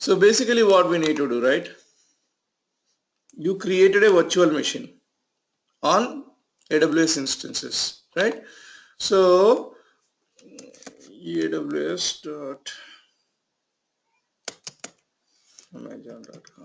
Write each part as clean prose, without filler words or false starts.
So basically what we need to do, right? You created a virtual machine on AWS instances, right? So aws.amazon.com.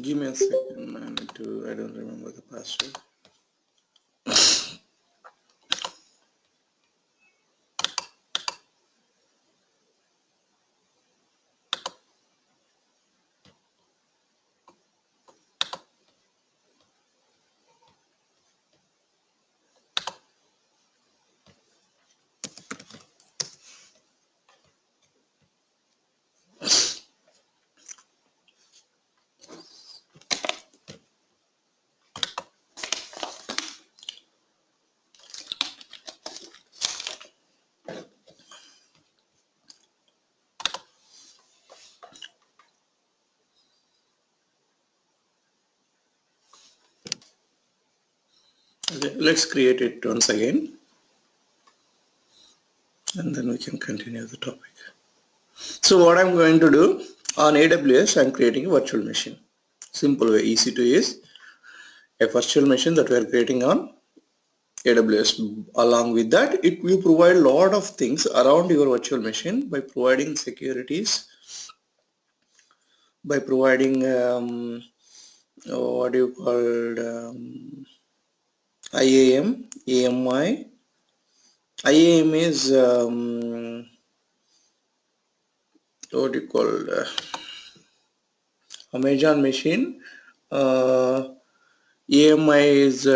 Give me a second, I don't remember the password. Okay, let's create it once again and then we can continue the topic. So what I'm going to do on AWS, I'm creating a virtual machine. Simple way, easy to use. A virtual machine that we are creating on AWS. Along with that, it will provide a lot of things around your virtual machine by providing securities, by providing what do you call IAM, AMI. IAM is what do you call Amazon machine. AMI is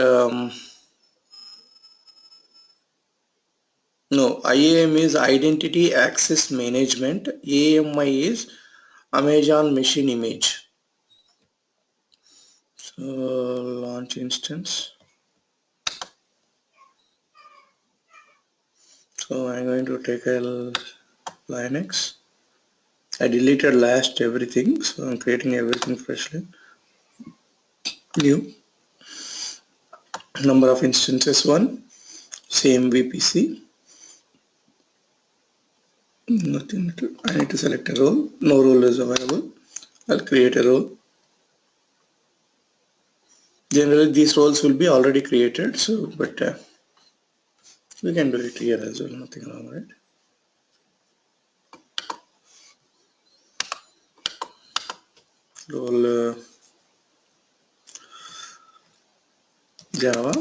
no, IAM is Identity Access Management. AMI is Amazon Machine Image. So launch instance. So I'm going to take a Linux. I deleted last everything, so I'm creating everything freshly. New number of instances 1, same VPC. Nothing to, I need to select a role. No role is available. I'll create a role. Generally these roles will be already created, so but we can do it here as well, nothing wrong, right? Role Java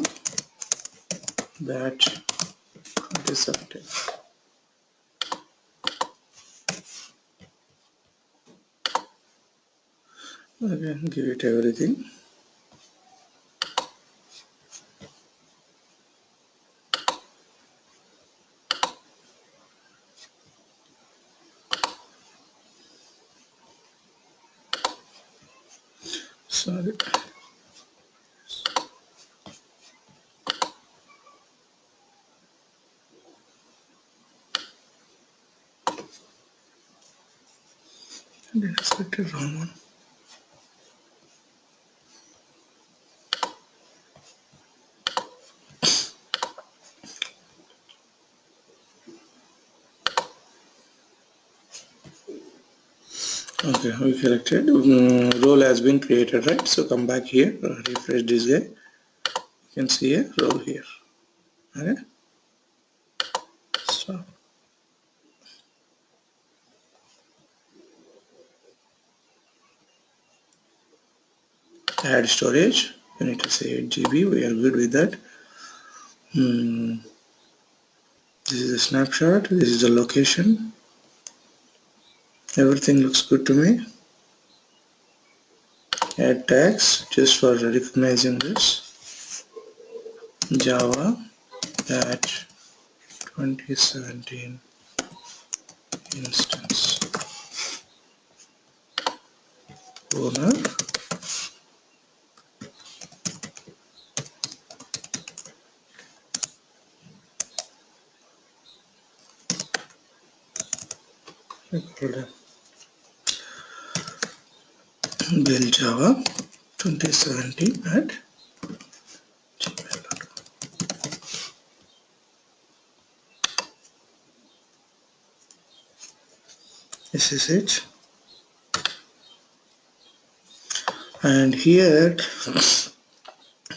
batch disrupted. Again, give it everything. Sorry. I did select the wrong one. Okay, we selected. Role has been created, right? So come back here, refresh this guy. You can see a role here. Okay. So add storage. You need to say 8 GB. We are good with that. This is a snapshot. This is the location. Everything looks good to me. Add tags just for recognizing this. Java at 2017 instance owner. Build Java 2017 at gmail.com. SSH, and here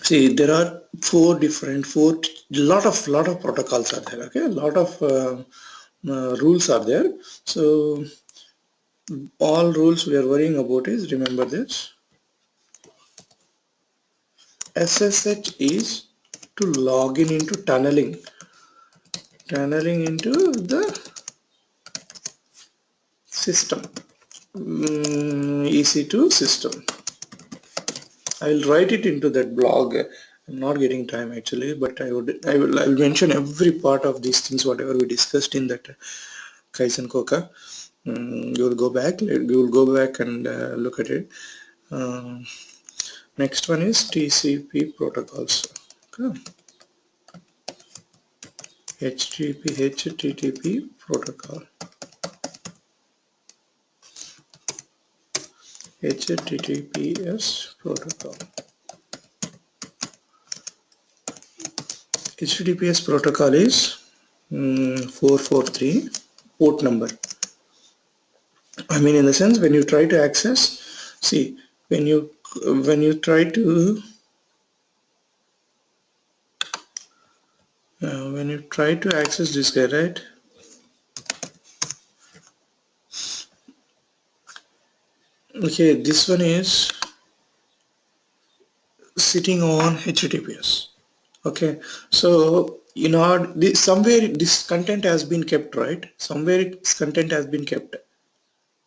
see there are lot of protocols are there. Okay, a lot of rules are there. So all rules we are worrying about is, remember this, SSH is to log in into tunneling into the system, EC2 system. I will write it into that blog. I'm not getting time actually, but I will mention every part of these things whatever we discussed in that Kaizen Koka. You will go back and look at it. Next one is TCP protocols. Okay. HTTP protocol. HTTPS protocol. HTTPS protocol is 443 port number. I mean, in the sense, when you try to access, see, when you try to access this guy, right? Okay, this one is sitting on HTTPS. Okay, so somewhere this content has been kept, right? Somewhere this content has been kept,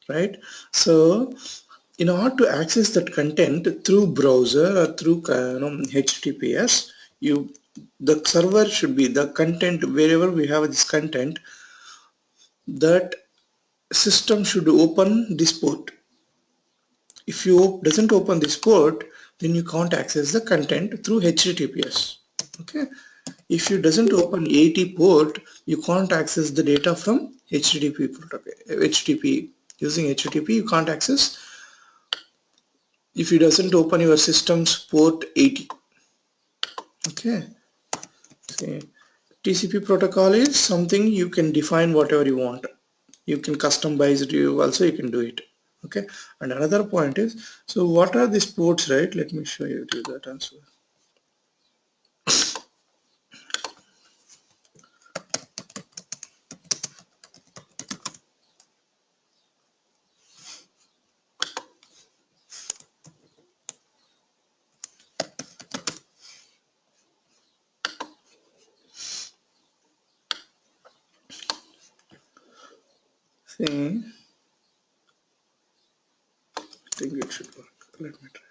right? So in order to access that content through browser or through HTTPS, the server should be the content. Wherever we have this content, that system should open this port. If you doesn't open this port, then you can't access the content through HTTPS. Okay, if you doesn't open 80 port, you can't access the data from HTTP protocol. HTTP, using HTTP you can't access if you doesn't open your system's port 80. Okay, see, TCP protocol is something you can define whatever you want. You can customize it, you can do it. Okay, and another point is, so what are these ports, right? Let me show you that answer. See, I think it should work. Let me try.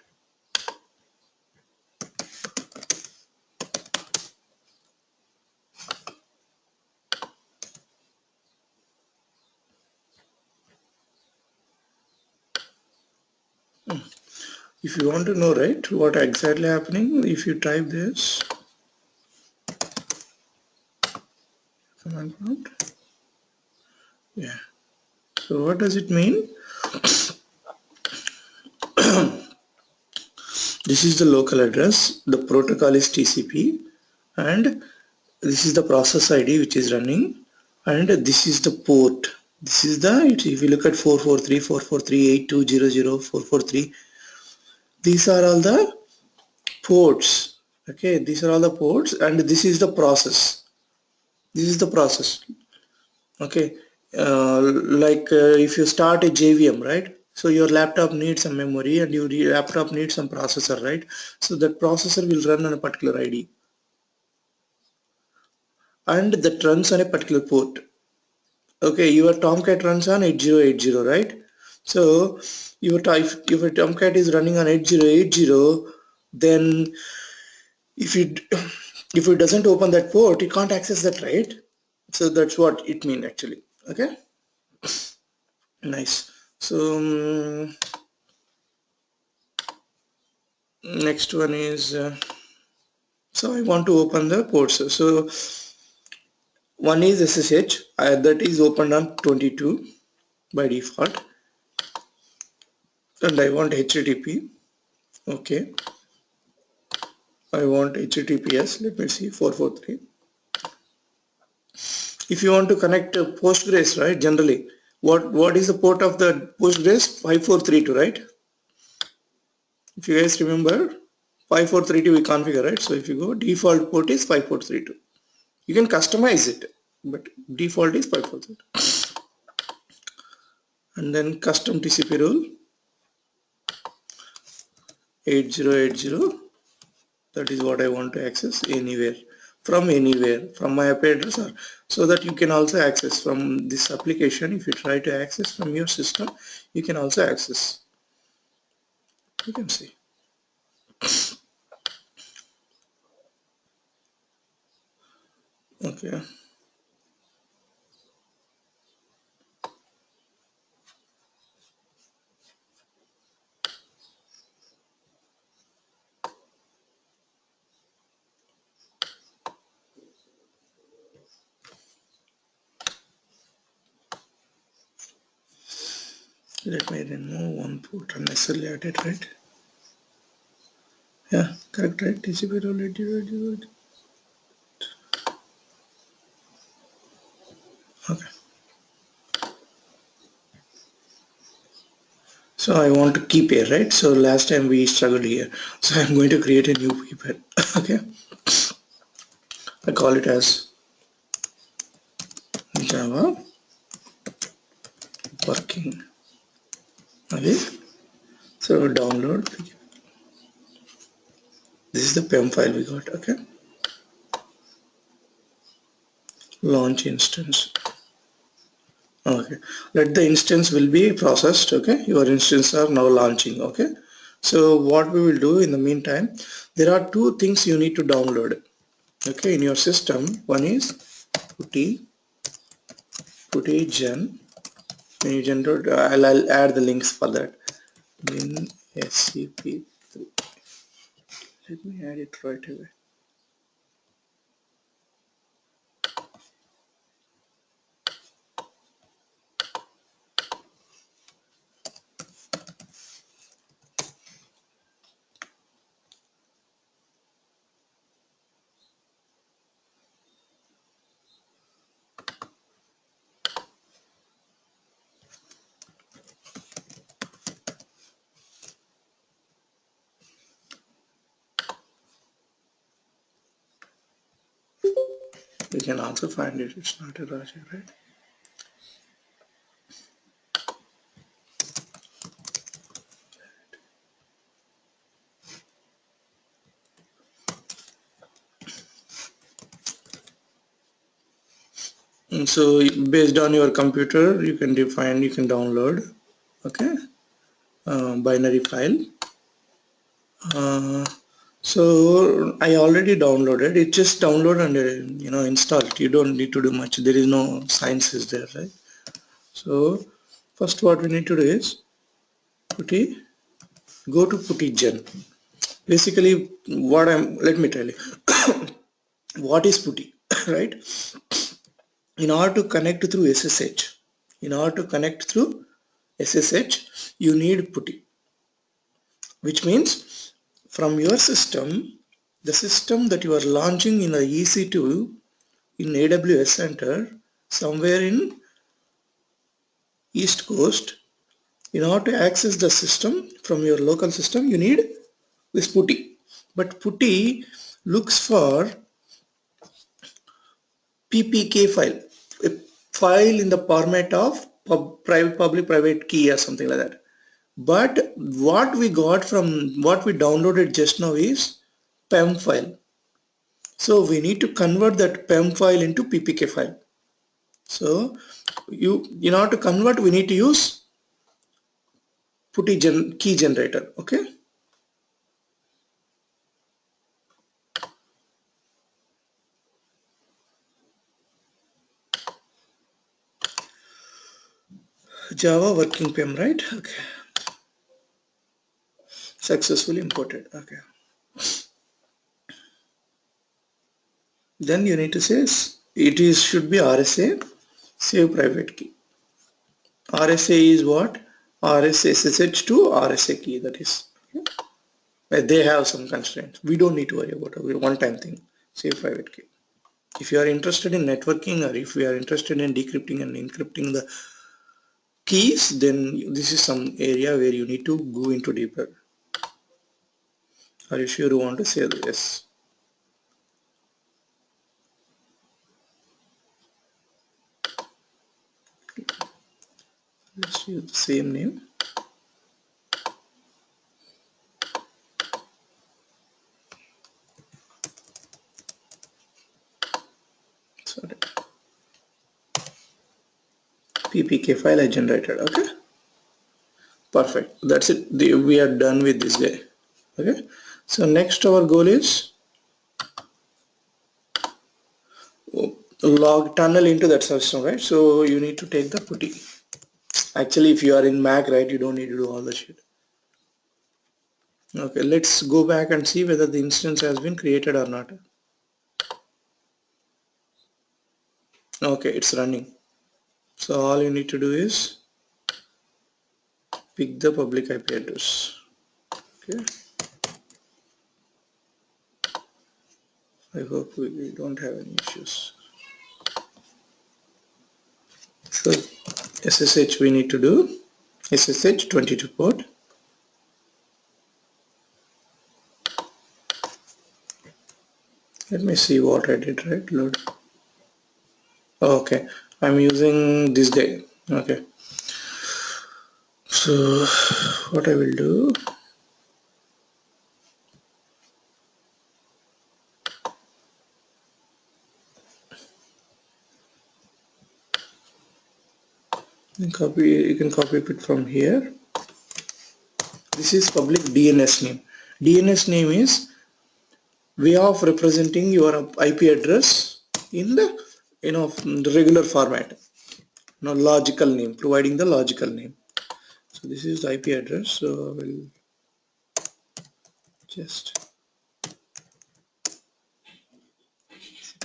If you want to know, right, what exactly happening, if you type this command prompt, yeah. So what does it mean? This is the local address, the protocol is TCP, and this is the process ID which is running, and this is the port. This is the, if you look at 443, 443, 8200, 443, these are all the ports. Okay, these are all the ports, and this is the process. This is the process. Okay, if you start a JVM, right? So your laptop needs some memory and your laptop needs some processor, right? So that processor will run on a particular ID. and that runs on a particular port. Okay, your Tomcat runs on 8080, right? So if your Tomcat is running on 8080, then if it doesn't open that port, it can't access that, right? So that's what it means actually. Okay, nice. So next one is so I want to open the ports. So one is SSH that is opened on 22 by default, and I want HTTP. Okay, I want HTTPS. Let me see, 443. If you want to connect Postgres, right? Generally, what is the port of the Postgres? 5432, right? If you guys remember, 5432 we configure, right? So if you go, default port is 5432. You can customize it, but default is 5432. And then custom TCP rule 8080. That is what I want to access anywhere, from my IP address, or so that you can also access from this application. If you try to access from your system, you can also access. You can see. Okay. Let me remove one port unnecessarily added, right? Yeah, correct, right? TCP rule 8080. Okay. So I want to keep here, right? So last time we struggled here. So I'm going to create a new paper. Okay. I call it as Java working. Okay. So download. This is the PEM file we got. Okay. Launch instance. Okay. Let the instance will be processed. Okay. Your instance are now launching. Okay. So what we will do in the meantime, there are two things you need to download. Okay, in your system. One is putty gen. When you generate, I'll add the links for that. In SCP3. Let me add it right away. You can also find it. It's not a Raja, right? And so based on your computer, you can download. Okay, binary file. So I already downloaded it. Just download and install it. You don't need to do much. There is no sciences there, right? So first what we need to do is go to putty gen. Basically, let me tell you what is putty, right? In order to connect through SSH, you need putty, which means from your system, the system that you are launching in a EC2 in AWS center somewhere in East Coast, in order to access the system from your local system, you need this putty. But putty looks for PPK file, a file in the format of public private key or something like that. But what we downloaded just now is PEM file. So we need to convert that PEM file into PPK file. So in order to convert, we need to use putty key generator. Okay. Java working PEM, right? Okay. Successfully imported. Okay. Then you need to say should be RSA save private key. RSA is what? RSA SSH to RSA key, that is. Okay. They have some constraints. We don't need to worry about it. One-time thing. Save private key. If you are interested in networking, or if we are interested in decrypting and encrypting the keys, then this is some area where you need to go into deeper. Are you sure you want to say yes? Let's use the same name. Sorry. PPK file I generated. Okay. Perfect. That's it. We are done with this guy. Okay. So next our goal is log tunnel into that system, right? So you need to take the putty. Actually, if you are in Mac, right, you don't need to do all the shit. Okay, let's go back and see whether the instance has been created or not. Okay, it's running. So all you need to do is pick the public IP address. Okay. I hope we don't have any issues. So SSH we need to do SSH 22 port. Let me see what I did, right? Load. Okay, I'm using this guy. Okay. So what I will do, you can copy it from here. This is public DNS name. DNS name is way of representing your IP address in the the regular format. Logical name, providing the logical name. So this is the IP address. So I will just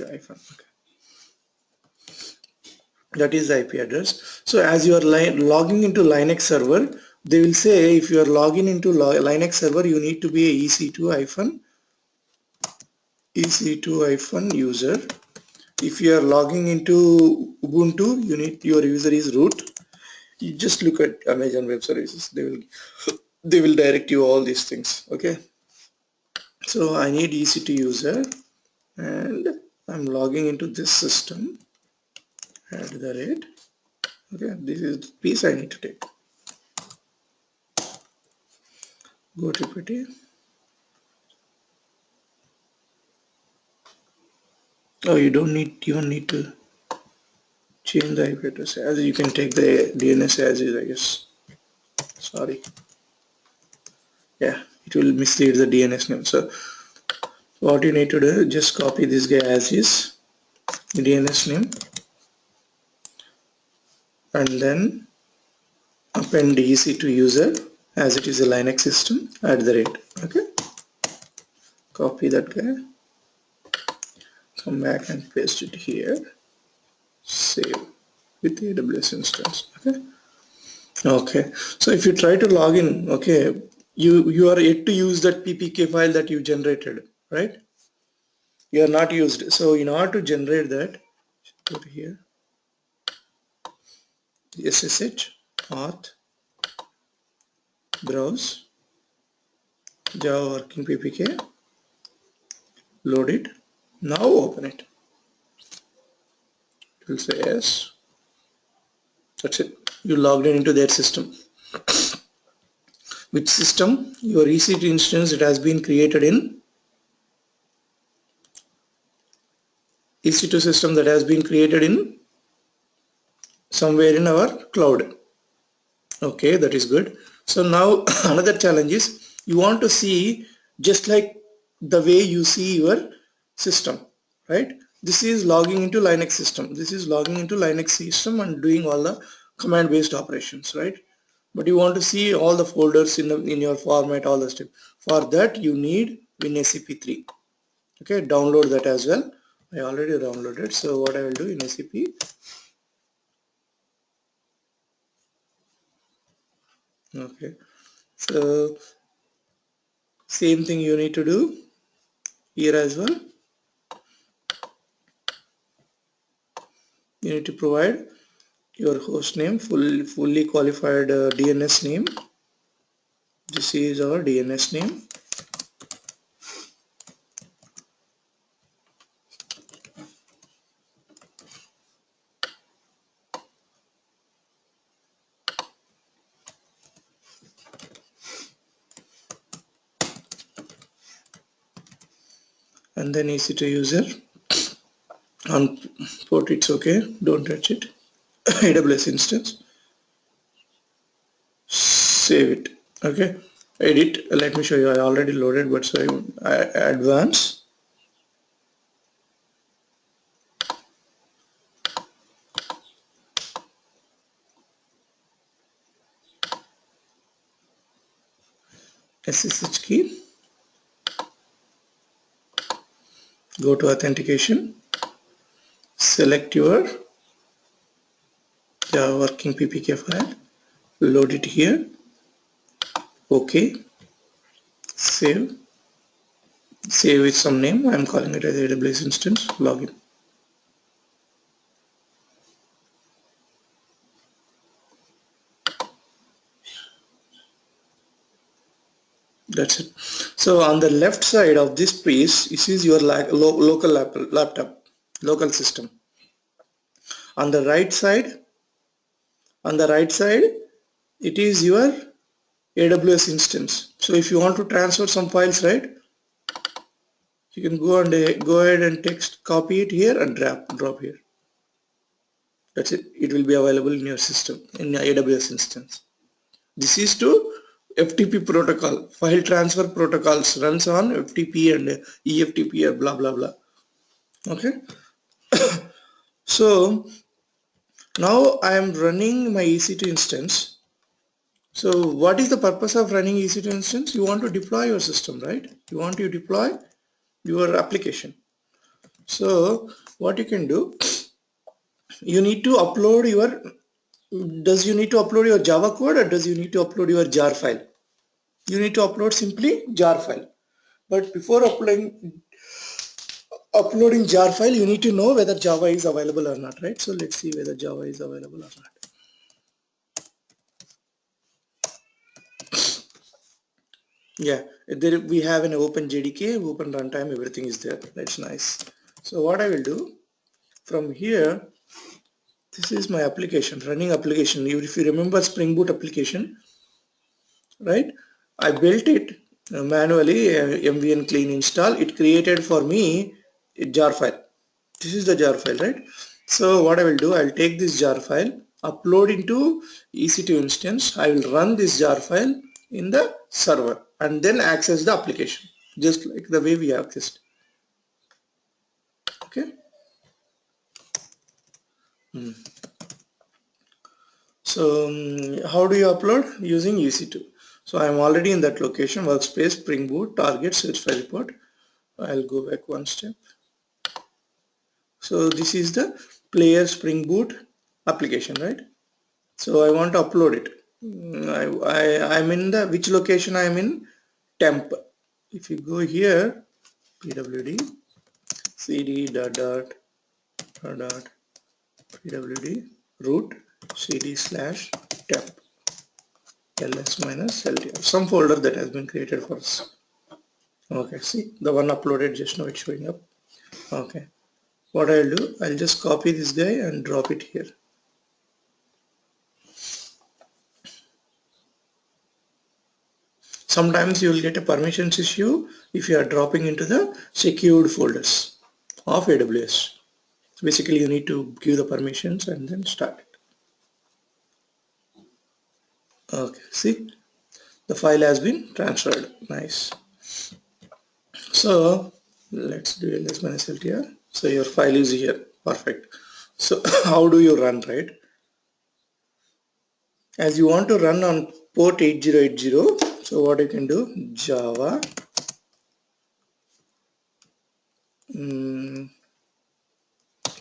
okay. That is the IP address. So as you are logging into Linux server, they will say if you are logging into Linux server, you need to be a EC2-user. If you are logging into Ubuntu, your user is root. You just look at Amazon Web Services. They will direct you all these things. Okay. So I need EC2-user, and I'm logging into this system at the rate. Okay, this is the piece I need to take. Go to PT. Oh, you don't even need to change the IP address. As you can take the DNS as is, I guess. Sorry. Yeah, it will mislead the DNS name. So what you need to do, just copy this guy as is, DNS name, and then append EC2-user as it is a Linux system at the rate. Okay. Copy that guy. Come back and paste it here. Save with the AWS instance. Okay. Okay. So if you try to log in, okay, you are yet to use that PPK file that you generated, right? You are not used. So in order to generate that, go to here, SSH auth browse Java working PPK, load it. Now open it. It will say yes. That's it. You logged in into their system. Which system? Your EC2 instance, it has been created in EC2 system that has been created in somewhere in our cloud. Okay, that is good. So now another challenge is you want to see just like the way you see your system, right? This is logging into Linux system. This is logging into Linux system and doing all the command based operations, right? But you want to see all the folders in your format, all the stuff. For that you need WinSCP3. Okay, download that as well. I already downloaded. So what I will do in SCP, okay, so same thing you need to do here as well. You need to provide your host name, fully qualified DNS name. This is our DNS name. And then EC2 user on port, it's okay, don't touch it. AWS instance, save it. Okay, edit, let me show you. I already loaded, but so I advance, SSH key, go to authentication, select your Java working ppk file, load it here, okay, save with some name. I'm calling it as AWS instance, login. That's it. So on the left side of this piece, this is your local laptop, local system. On the right side, it is your AWS instance. So if you want to transfer some files, right, you can go ahead and copy it here and drop here. That's it. It will be available in your system in your AWS instance. This is to FTP protocol, file transfer protocols, runs on FTP and EFTP or blah blah blah. Okay. So now I am running my EC2 instance. So what is the purpose of running EC2 instance? You want to deploy your system, right? You want to deploy your application. So what you can do, you need to upload your, does you need to upload your Java code or does you need to upload your jar file? You need to upload simply jar file. But before uploading jar file, you need to know whether Java is available or not, right? So let's see whether Java is available or not. Yeah, there we have an open JDK, open runtime, everything is there. That's nice. So what I will do from here, this is my application, running application. If you remember Spring Boot application, right? I built it manually, mvn clean install. It created for me a jar file. This is the jar file, right? So what I will do, I'll take this jar file, upload into EC2 instance. I will run this jar file in the server and then access the application, just like the way we accessed. Okay. So how do you upload? Using EC2. So I'm already in that location, workspace, Spring Boot, target, search file report. I'll go back one step. So this is the player Spring Boot application, right? So I want to upload it. I'm in the which location I'm in? Temp. If you go here, pwd cd dot pwd root cd/temp ls minus ltr, some folder that has been created for us. Okay, see the one uploaded just now, it's showing up. Okay, what I'll do, I'll just copy this guy and drop it here. Sometimes you will get a permissions issue if you are dropping into the secured folders of AWS. So basically you need to give the permissions and then start it. Okay, see, the file has been transferred. Nice. So let's do ls -lt here. So your file is here. Perfect. So how do you run, right? As you want to run on port 8080, so what you can do, java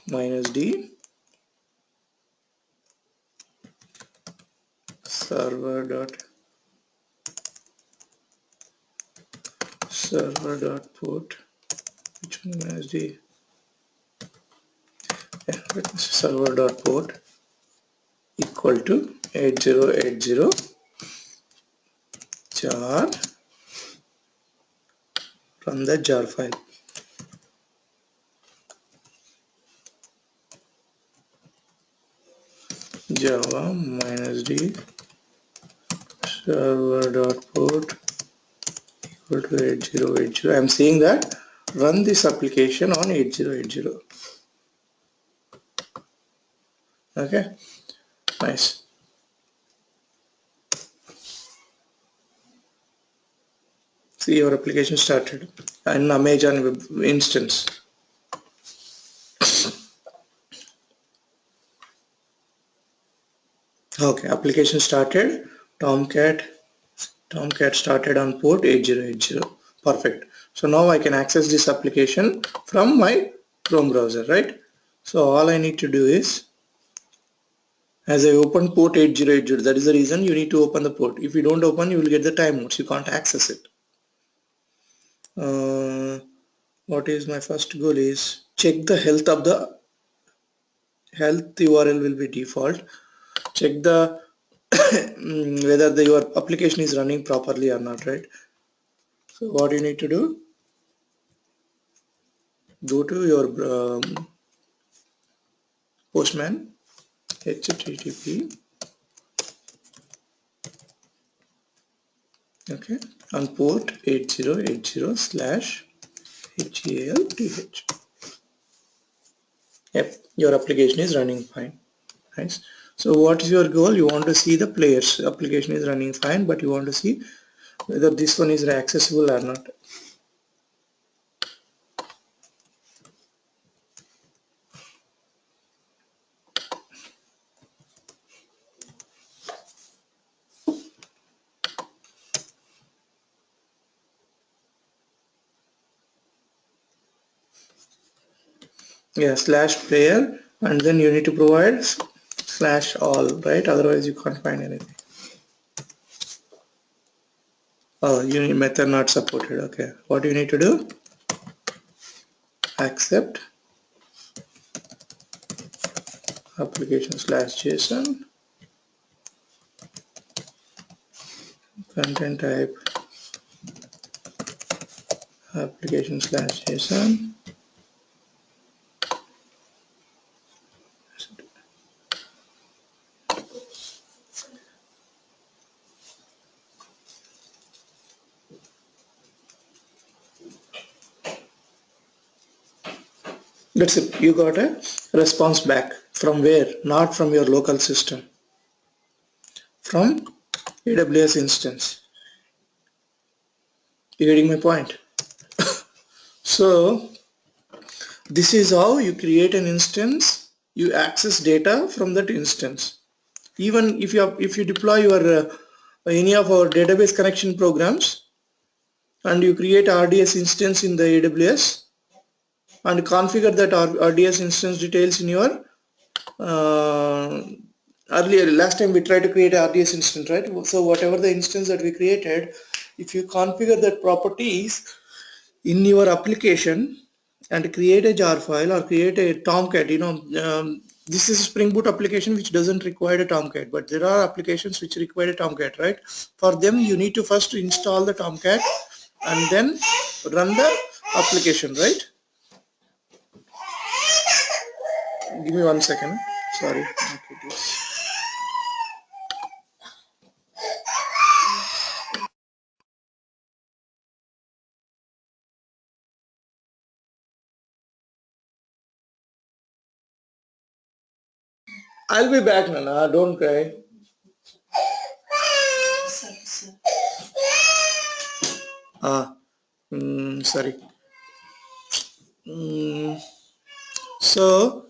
-d server.port, which one -d, yeah, server.port equal to 8080 jar, run the jar file. Java -d server.port equal to 8080. I'm saying that run this application on 8080. Okay, nice. See, your application started an Amazon web instance. Okay, application started. Tomcat started on port 8080. Perfect. So now I can access this application from my Chrome browser, right? So all I need to do is, as I open port 8080, that is the reason you need to open the port. If you don't open, you will get the timeouts. You can't access it. What is my first goal is check the health of the health URL will be default. Check the whether your application is running properly or not, right? So what you need to do, go to your Postman, http, okay, on port 8080 slash HALTH. Yep, your application is running fine. Nice. So what is your goal? You want to see the players. Application is running fine, but you want to see whether this one is accessible or not. Yeah, slash player, and then you need to provide slash all, right? Otherwise you can't find anything. Oh, unit method not supported. Okay, what you need to do, accept application slash json, content type application slash json. That's it. You got a response back. From where? Not from your local system, from AWS instance. You getting my point? So this is how you create an instance. You access data from that instance. Even if you deploy your any of our database connection programs and you create RDS instance in the AWS and configure that RDS instance details in your uh, earlier last time we tried to create a RDS instance, right? So whatever the instance that we created, if you configure that properties in your application and create a jar file or create a Tomcat, this is a Spring Boot application which doesn't require a Tomcat, but there are applications which require a Tomcat, right? For them you need to first install the Tomcat and then run the application, right? Give me 1 second. Sorry. Okay, this. I'll be back, Nana. Don't cry. Ah, sorry. Mm, so,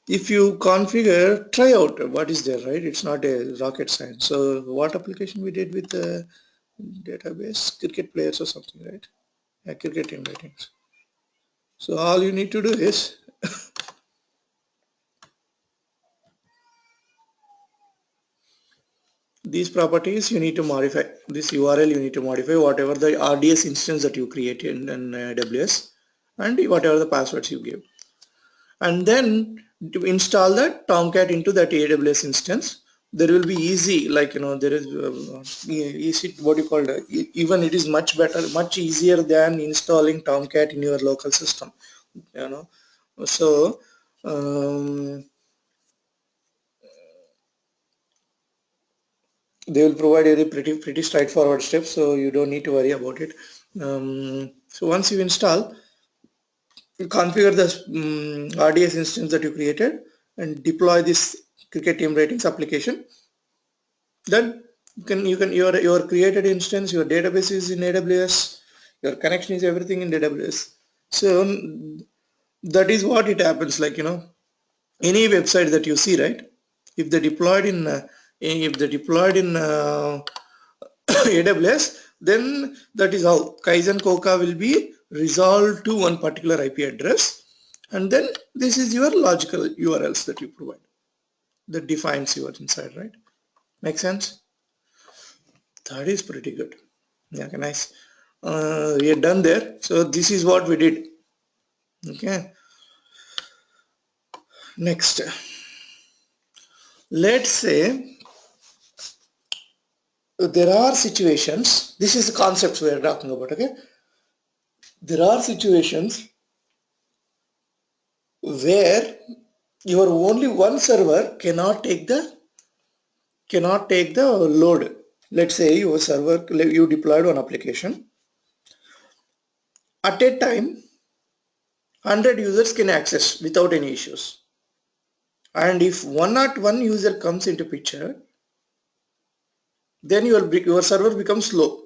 if you configure, try out what is there, right? It's not a rocket science. So, what application we did with the database? Cricket players or something, right? Yeah, cricket team ratings. So, all you need to do is these properties you need to modify. This URL you need to modify whatever the RDS instance that you create in AWS and whatever the passwords you give. And then to install that Tomcat into that AWS instance, there will be easy, like there is easy, what you call it, even it is much better, much easier than installing Tomcat in your local system, you know. So they will provide a pretty straightforward steps, so you don't need to worry about it. So once you install, you configure the RDS instance that you created and deploy this cricket team ratings application. Then your created instance, your database is in AWS, your connection is everything in AWS. So that is what it happens, like any website that you see, right? If they deployed in AWS, then that is how Kaizen Koka will be resolved to one particular IP address, and then this is your logical URLs that you provide that defines your inside, right? Make sense? That is pretty good. Yeah, okay, nice. We are done there. So this is what we did. Okay. Next, let's say there are situations. This is the concepts we are talking about. Okay. There are situations where your only one server cannot take the load. Let's say your server, you deployed one application. At a time, 100 users can access without any issues. And if one user comes into picture, then your server becomes slow.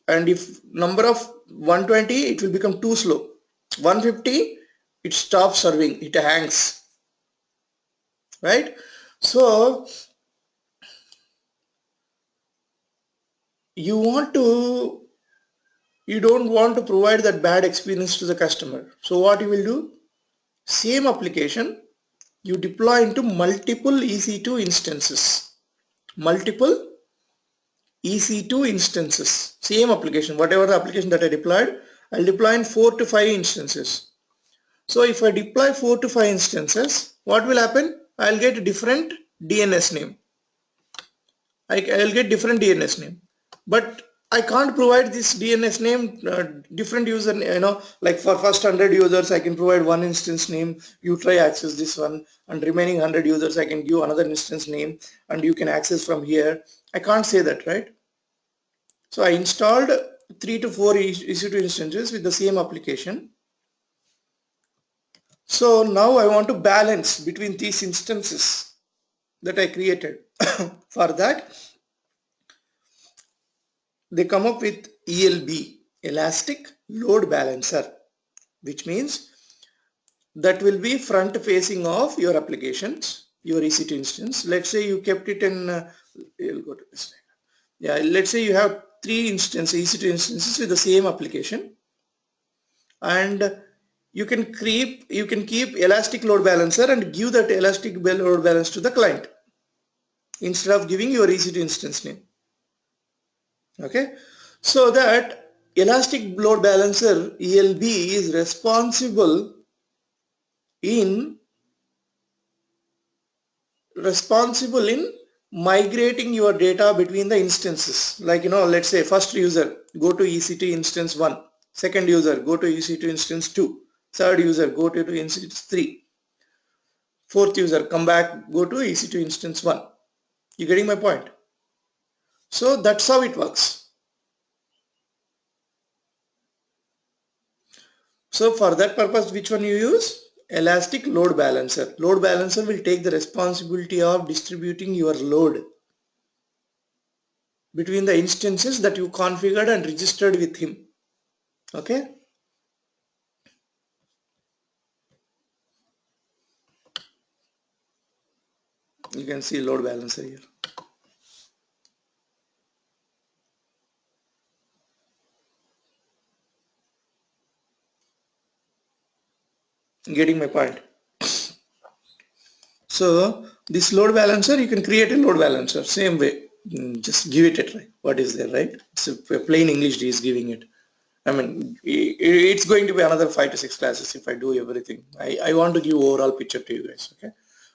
And if number of 120, it will become too slow. 150, it stops serving, it hangs, right? So you don't want to provide that bad experience to the customer. So what you will do, same application you deploy into multiple EC2 instances, multiple EC2 instances, same application, whatever the application that I deployed, I'll deploy in 4 to 5 instances. So if I deploy 4 to 5 instances, what will happen? I'll get a different DNS name. I'll get different DNS name, but I can't provide this DNS name different user, like for first 100 users I can provide one instance name, you try access this one, and remaining 100 users I can give another instance name and you can access from here. I can't say that, right? So I installed 3 to 4 EC2 instances with the same application. So now I want to balance between these instances that I created. For that, they come up with ELB, Elastic Load Balancer, which means that will be front facing of your applications, your EC2 instance. Let's say you kept it in, you'll go to this. Yeah, let's say you have 3 instances, EC2 instances with the same application, and you can keep elastic load balancer and give that elastic load balance to the client instead of giving your EC2 instance name. Okay, so that elastic load balancer ELB is responsible in migrating your data between the instances. Like let's say first user go to EC2 instance 1, second user go to EC2 instance 2, third user go to instance 3, fourth user come back, go to EC2 instance 1. You getting my point? So that's how it works. So for that purpose, which one you use? Elastic load balancer. Load balancer will take the responsibility of distributing your load between the instances that you configured and registered with him. Okay. You can see load balancer here. Getting my point? So this load balancer, you can create a load balancer same way. Just give it a try. What is there, right? It's a plain English is giving it. I mean, it's going to be another 5 to 6 classes if I do everything. I want to give overall picture to you guys. Okay.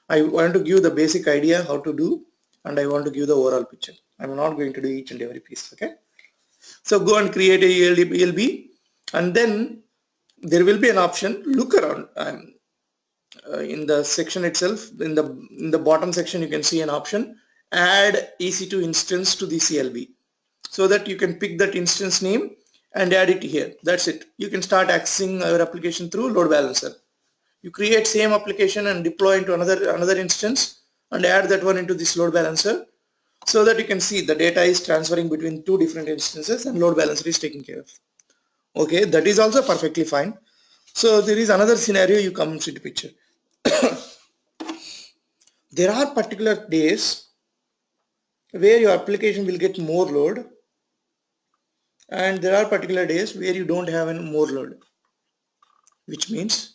I want to give the basic idea how to do, and I want to give the overall picture. I'm not going to do each and every piece. Okay. So go and create a ELB, and then there will be an option. Look around. In the section itself, in the bottom section, you can see an option: add EC2 instance to the CLB, so that you can pick that instance name and add it here. That's it. You can start accessing your application through load balancer. You create same application and deploy into another instance and add that one into this load balancer, so that you can see the data is transferring between two different instances and load balancer is taking care of. Okay, that is also perfectly fine. So there is another scenario you come into the picture. There are particular days where your application will get more load, and there are particular days where you don't have any more load, which means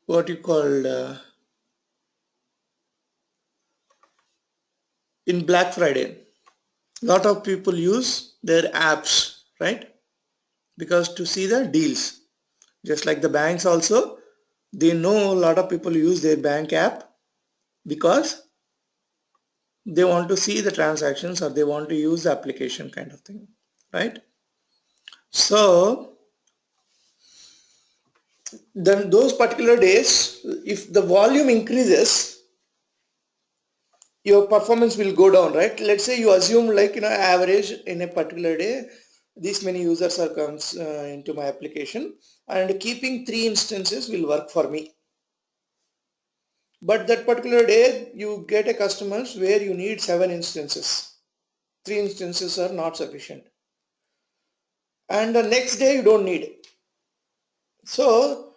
what you call in Black Friday, lot of people use their apps, right? Because to see the deals, just like the banks also, they know a lot of people use their bank app because they want to see the transactions or they want to use the application kind of thing, right? So then those particular days, if the volume increases, your performance will go down, right? Let's say you assume, like, average in a particular day this many users are comes into my application, and keeping 3 instances will work for me. But that particular day you get a customers where you need 7 instances. 3 instances are not sufficient, and the next day you don't need it. So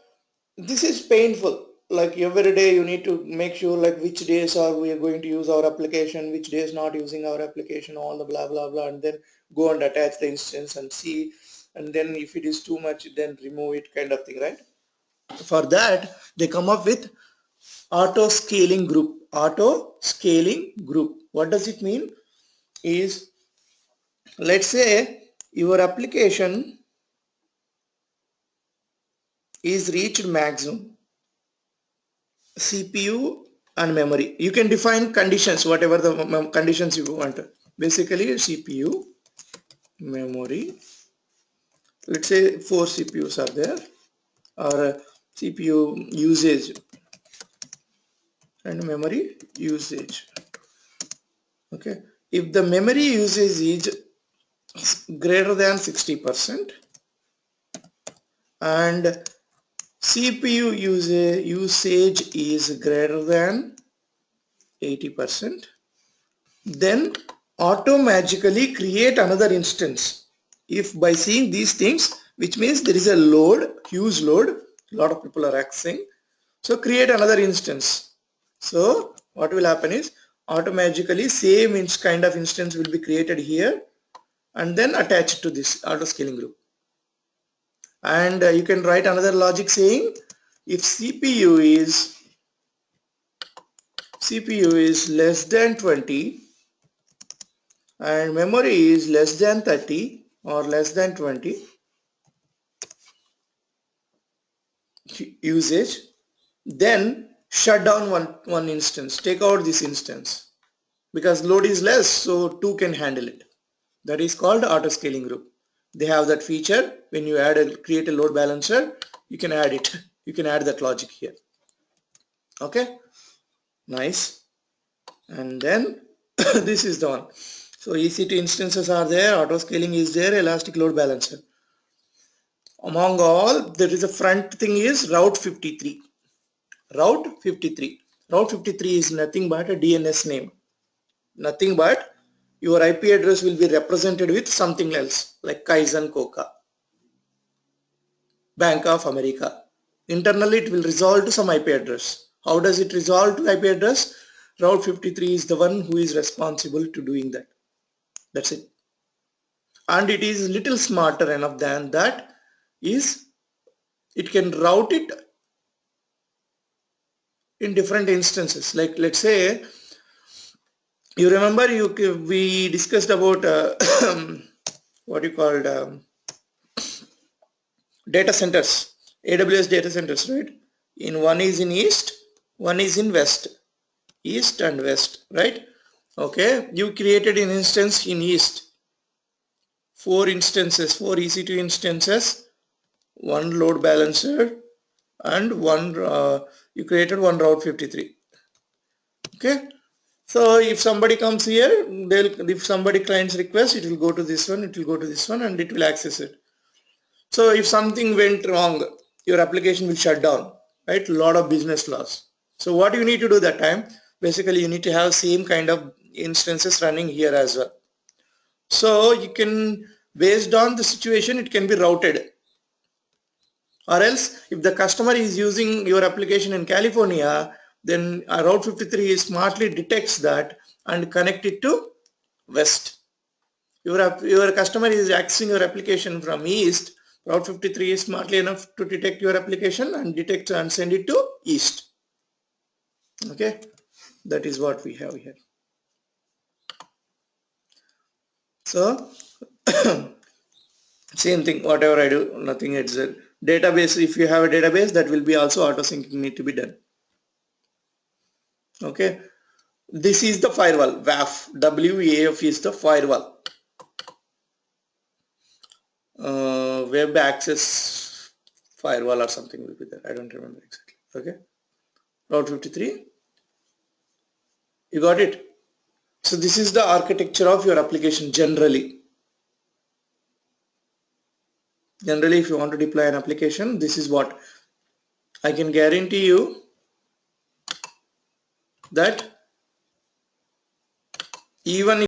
this is painful. Like every day you need to make sure, like, which days are we going to use our application, which days not using our application, all the blah blah blah, and then go and attach the instance and see, and then if it is too much then remove it, kind of thing, right? For that they come up with auto scaling group. Auto scaling group, what does it mean is, let's say your application is reached maximum CPU and memory. You can define conditions, whatever the conditions you want. Basically CPU, memory, let's say 4 CPUs are there, or CPU usage and memory usage. Okay, if the memory usage is greater than 60% and CPU usage is greater than 80%, then automatically create another instance. If by seeing these things, which means there is a load, huge load, a lot of people are accessing, so create another instance. So what will happen is automatically same kind of instance will be created here and then attached to this auto scaling group. And you can write another logic saying, if CPU is less than 20 and memory is less than 30 or less than 20 usage, then shut down one instance, take out this instance, because load is less, so 2 can handle it. That is called auto scaling group. They have that feature. When you create a load balancer, you can add it. You can add that logic here. Okay, nice. And then this is the one. So EC2 instances are there, auto scaling is there, elastic load balancer. Among all, there is a front thing is route 53. Route 53. Route 53 is nothing but a DNS name. Nothing but your IP address will be represented with something else like Kaizen Coca, Bank of America. Internally it will resolve to some IP address. How does it resolve to IP address? Route 53 is the one who is responsible to doing that. That's it. And it is little smarter enough than that is it can route it in different instances. Like let's say you remember we discussed about what you called data centers, AWS data centers, right? In one is in east, one is in west, east and west, right? Okay, you created an instance in east, four instances, four EC2 instances, one load balancer, and one you created one route 53. Okay, so if somebody comes here, if somebody clients request, it will go to this one, it will go to this one, and it will access it. So if something went wrong, your application will shut down, right? A lot of business loss. So what you need to do that time, basically you need to have same kind of instances running here as well. So you can, based on the situation, it can be routed. Or else if the customer is using your application in California, then Route 53 smartly detects that and connect it to west. Your customer is accessing your application from east, Route 53 is smartly enough to detect your application and detect and send it to east. Okay, that is what we have here. So same thing, whatever I do, nothing it's a database. If you have a database, that will be also auto syncing need to be done. Okay, this is the firewall. WAF, WAF is the firewall, web access firewall or something will be there. I don't remember exactly. Okay, Route 53, you got it. So this is the architecture of your application generally. Generally, if you want to deploy an application, this is what I can guarantee you, that even